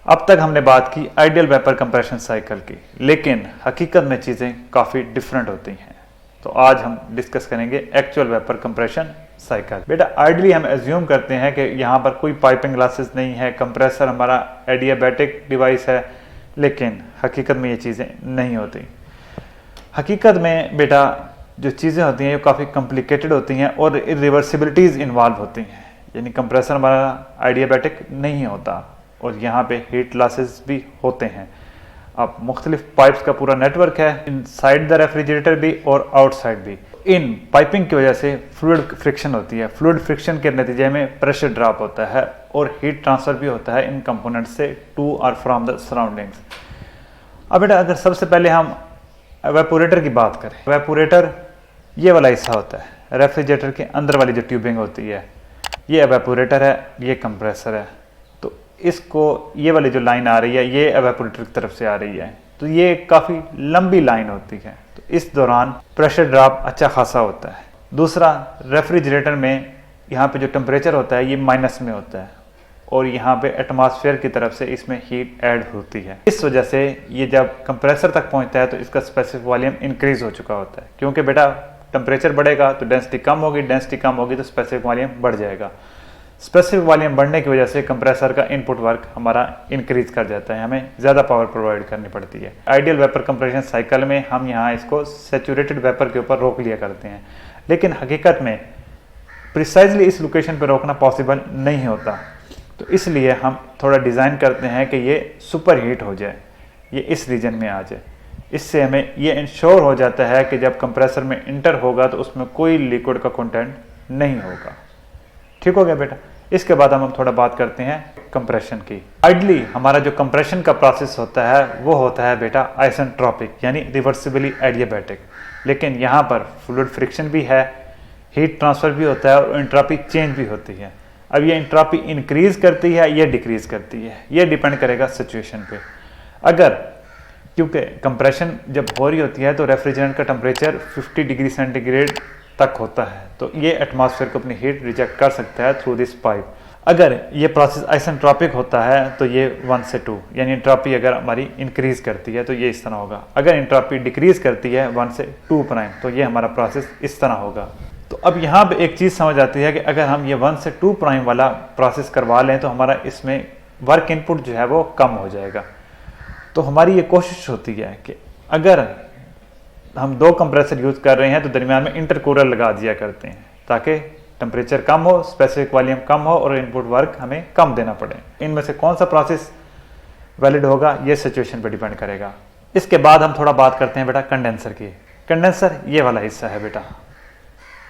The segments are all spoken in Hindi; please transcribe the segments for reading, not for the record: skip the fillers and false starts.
अब तक हमने बात की आइडियल वेपर कंप्रेशन साइकिल की, लेकिन हकीकत में चीज़ें काफ़ी डिफरेंट होती हैं। तो आज हम डिस्कस करेंगे एक्चुअल वेपर कंप्रेशन साइकिल। बेटा आइडियली हम एज्यूम करते हैं कि यहाँ पर कोई पाइपिंग ग्लासेस नहीं है, कंप्रेसर हमारा एडियाबैटिक डिवाइस है, लेकिन हकीकत में ये चीज़ें नहीं होती। हकीकत में बेटा जो चीज़ें होती हैं ये काफ़ी कॉम्प्लिकेटेड होती हैं और इरिवर्सिबिलिटीज़ इन्वॉल्व होती हैं। यानी कंप्रेसर हमारा आइडियाबैटिक नहीं होता और यहाँ पे हीट लॉसेस भी होते हैं। अब मुख्तलिफ पाइप्स का पूरा नेटवर्क है, इनसाइड द रेफ्रिजरेटर भी और आउटसाइड भी। इन पाइपिंग की वजह से फ्लूइड फ्रिक्शन होती है। फ्लूइड फ्रिक्शन के नतीजे में प्रेशर ड्रॉप होता है और हीट ट्रांसफ़र भी होता है इन कंपोनेंट्स से टू और फ्रॉम द सराउंडिंग्स। अब बेटा अगर सबसे पहले हम एवेपोरेटर की बात करें, एवेपोरेटर ये वाला हिस्सा होता है रेफ्रिजरेटर के अंदर वाली जो ट्यूबिंग होती है, ये एवेपोरेटर है, ये कंप्रेसर है। तो इसको ये वाली जो लाइन आ रही है ये एवेपोरेटर की तरफ से आ रही है, तो ये काफ़ी लंबी लाइन होती है। तो इस दौरान प्रेशर ड्रॉप अच्छा खासा होता है। दूसरा, रेफ्रिजरेटर में यहाँ पे जो टेम्परेचर होता है ये माइनस में होता है और यहाँ पे एटमॉस्फेयर की तरफ से इसमें हीट ऐड होती है। इस वजह से ये जब कंप्रेसर तक पहुँचता है तो इसका स्पेसिफिक वॉल्यूम इंक्रीज हो चुका होता है, क्योंकि बेटा टेम्परेचर बढ़ेगा तो डेंसिटी कम होगी, डेंसिटी कम होगी तो स्पेसिफिक वॉल्यूम बढ़ जाएगा। स्पेसिफिक वॉल्यूम बढ़ने की वजह से कंप्रेसर का इनपुट वर्क हमारा इंक्रीज कर जाता है, हमें ज़्यादा पावर प्रोवाइड करनी पड़ती है। आइडियल वेपर कंप्रेशन साइकिल में हम यहाँ इसको सैचुरेटेड वेपर के ऊपर रोक लिया करते हैं, लेकिन हकीकत में प्रिसाइजली इस लोकेशन पर रोकना पॉसिबल नहीं होता। तो इसलिए हम थोड़ा डिज़ाइन करते हैं कि ये सुपर हीट हो जाए, ये इस रीजन में आ जाए। इससे हमें ये इंश्योर हो जाता है कि जब कंप्रेसर में इंटर होगा तो उसमें कोई लिक्विड का कंटेंट नहीं होगा। ठीक हो गया बेटा। इसके बाद हम थोड़ा बात करते हैं कंप्रेशन की। आइडली हमारा जो कंप्रेशन का प्रोसेस होता है वो होता है बेटा आइसेंट्रोपिक, यानी रिवर्सिबली एडियाबैटिक। लेकिन यहाँ पर फ्लूइड फ्रिक्शन भी है, हीट ट्रांसफ़र भी होता है और एंट्रोपी चेंज भी होती है। अब ये एंट्रोपी इंक्रीज करती है या डिक्रीज करती है, ये डिपेंड करेगा सिचुएशन पे। अगर क्योंकि कंप्रेशन जब हो रही होती है तो रेफ्रिजरेंट का टेम्परेचर 50 डिग्री सेंटीग्रेड तक होता है, तो ये एटमॉस्फेयर को अपनी हीट रिजेक्ट कर सकता है थ्रू दिस पाइप। अगर ये प्रोसेस आइसेंट्रोपिक होता है तो ये 1 से 2, यानी एंट्रोपी अगर हमारी इंक्रीज करती है तो ये इस तरह होगा। अगर एंट्रोपी डिक्रीज करती है 1 से 2 प्राइम तो ये हमारा प्रोसेस इस तरह होगा। तो अब यहाँ पे एक चीज़ समझ आती है कि अगर हम ये 1 से 2 प्राइम वाला प्रोसेस करवा लें तो हमारा इसमें वर्क इनपुट जो है वो कम हो जाएगा। तो हमारी ये कोशिश होती है कि अगर हम 2 कंप्रेसर यूज़ कर रहे हैं तो दरमियान में इंटरकूलर लगा दिया करते हैं ताकि टेम्परेचर कम हो, स्पेसिफिक वॉल्यूम कम हो और इनपुट वर्क हमें कम देना पड़े। इनमें से कौन सा प्रोसेस वैलिड होगा ये सिचुएशन पर डिपेंड करेगा। इसके बाद हम थोड़ा बात करते हैं बेटा कंडेंसर की। कंडेंसर ये वाला हिस्सा है बेटा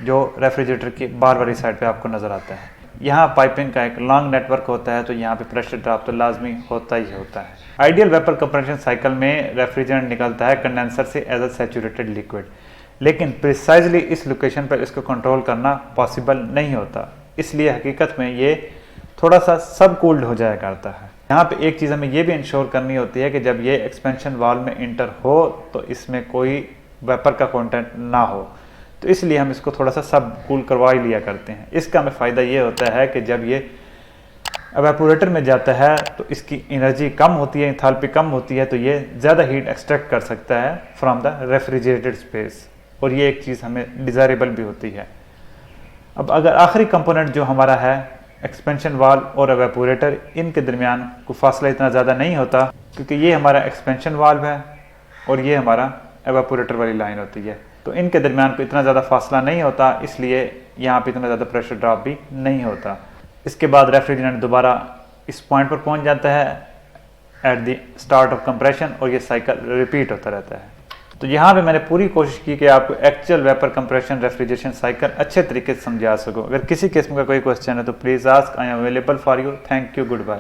जो रेफ्रिजरेटर की बाहर वाली साइड पे आपको नज़र आता है। यहाँ पाइपिंग का एक लॉन्ग नेटवर्क होता है तो यहाँ पे प्रेशर ड्रॉप तो लाजमी होता ही होता है। आइडियल वेपर कंप्रेशन साइकिल में रेफ्रिजरेंट निकलता है कंडेंसर से एज अ सैचुरेटेड लिक्विड, लेकिन प्रिसाइजली इस लोकेशन पर इसको कंट्रोल करना पॉसिबल नहीं होता। इसलिए हकीकत में ये थोड़ा सा सब कूल्ड हो जाया करता है। यहाँ पे एक चीज़ हमें ये भी इंश्योर करनी होती है कि जब ये एक्सपेंशन वाल्व में इंटर हो तो इसमें कोई वेपर का कंटेंट ना हो, तो इसलिए हम इसको थोड़ा सा सब कूल करवा ही लिया करते हैं। इसका हमें फ़ायदा ये होता है कि जब ये एवेपोरेटर में जाता है तो इसकी एनर्जी कम होती है, एंथैल्पी कम होती है, तो ये ज़्यादा हीट एक्सट्रैक्ट कर सकता है फ्रॉम द रेफ्रिजरेटेड स्पेस, और ये एक चीज़ हमें डिज़ायरेबल भी होती है। अब अगर आखिरी कंपोनेंट जो हमारा है एक्सपेंशन वाल्व और एवेपोरेटर, इनके दरमियान कोई फासला इतना ज़्यादा नहीं होता क्योंकि ये हमारा एक्सपेंशन वाल्व है और ये हमारा एवेपोरेटर वाली लाइन होती है, तो इनके दरमियान को इतना ज़्यादा फासला नहीं होता, इसलिए यहाँ पे इतना ज़्यादा प्रेशर ड्रॉप भी नहीं होता। इसके बाद रेफ्रिजरेंट दोबारा इस पॉइंट पर पहुँच जाता है at the start of compression और ये साइकिल रिपीट होता रहता है। तो यहाँ पे मैंने पूरी कोशिश की कि आपको actual vapour compression refrigeration cycle अच्छे तरीके से समझा सकूँ। अगर किसी किस्म का कोई क्वेश्चन है तो please ask, I am available for you. Thank you, good bye.